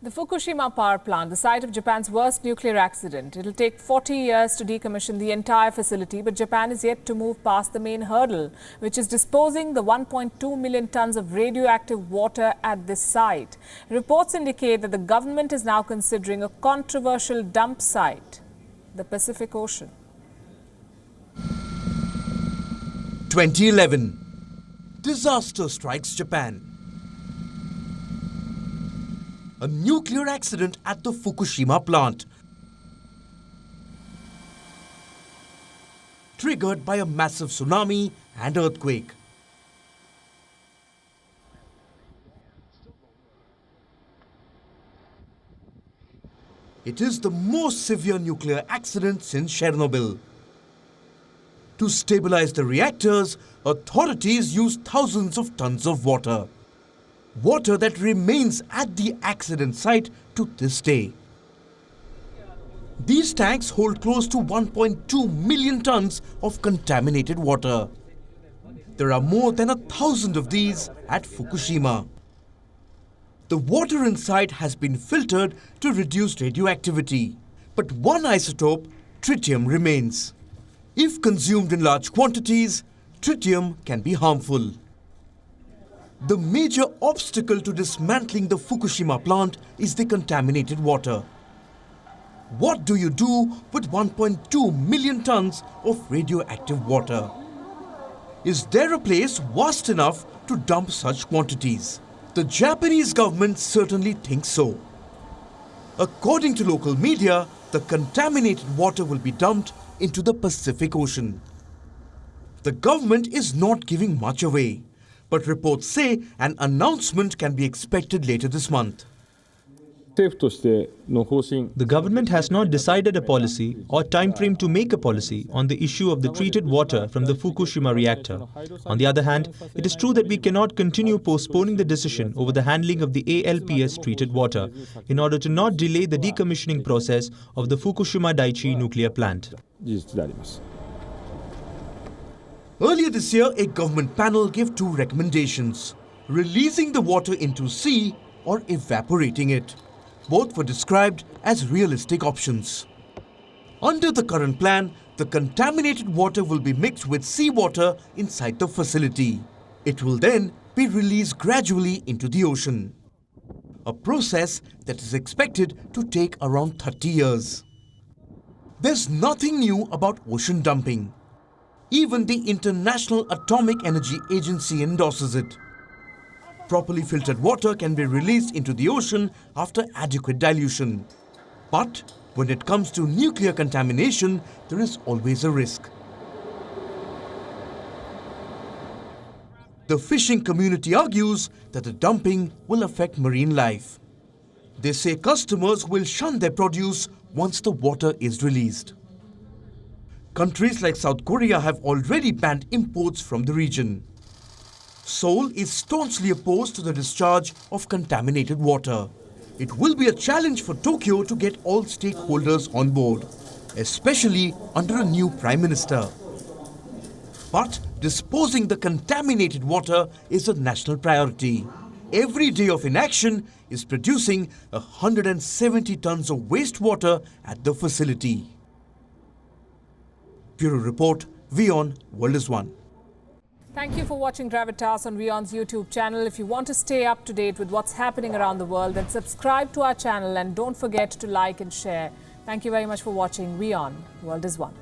The Fukushima power plant, the site of Japan's worst nuclear accident. It'll take 40 years to decommission the entire facility, but Japan is yet to move past the main hurdle, which is disposing the 1.2 million tons of radioactive water at this site. Reports indicate that the government is now considering a controversial dump site, the Pacific Ocean. 2011. Disaster strikes Japan. A nuclear accident at the Fukushima plant, triggered by a massive tsunami and earthquake. It is the most severe nuclear accident since Chernobyl. To stabilize the reactors, authorities used thousands of tons of water. Water that remains at the accident site to this day. These tanks hold close to 1.2 million tons of contaminated water. There are more than 1,000 of these at Fukushima. The water inside has been filtered to reduce radioactivity, but one isotope, tritium, remains. If consumed in large quantities, tritium can be harmful. The major obstacle to dismantling the Fukushima plant is the contaminated water. What do you do with 1.2 million tons of radioactive water? Is there a place vast enough to dump such quantities? The Japanese government certainly thinks so. According to local media, the contaminated water will be dumped into the Pacific Ocean. The government is not giving much away, but reports say an announcement can be expected later this month. The government has not decided a policy or time frame to make a policy on the issue of the treated water from the Fukushima reactor. On the other hand, it is true that we cannot continue postponing the decision over the handling of the ALPS treated water in order to not delay the decommissioning process of the Fukushima Daiichi nuclear plant. Earlier this year, a government panel gave two recommendations: releasing the water into sea or evaporating it. Both were described as realistic options. Under the current plan, the contaminated water will be mixed with seawater inside the facility. It will then be released gradually into the ocean. A process that is expected to take around 30 years. There's nothing new about ocean dumping. Even the International Atomic Energy Agency endorses it. Properly filtered water can be released into the ocean after adequate dilution. But when it comes to nuclear contamination, there is always a risk. The fishing community argues that the dumping will affect marine life. They say customers will shun their produce once the water is released. Countries like South Korea have already banned imports from the region. Seoul is staunchly opposed to the discharge of contaminated water. It will be a challenge for Tokyo to get all stakeholders on board, especially under a new Prime Minister. But disposing the contaminated water is a national priority. Every day of inaction is producing 170 tons of wastewater at the facility. Bureau Report, WION World is One. Thank you for watching Gravitas on WION's YouTube channel. If you want to stay up to date with what's happening around the world, then subscribe to our channel and don't forget to like and share. Thank you very much for watching WION World is One.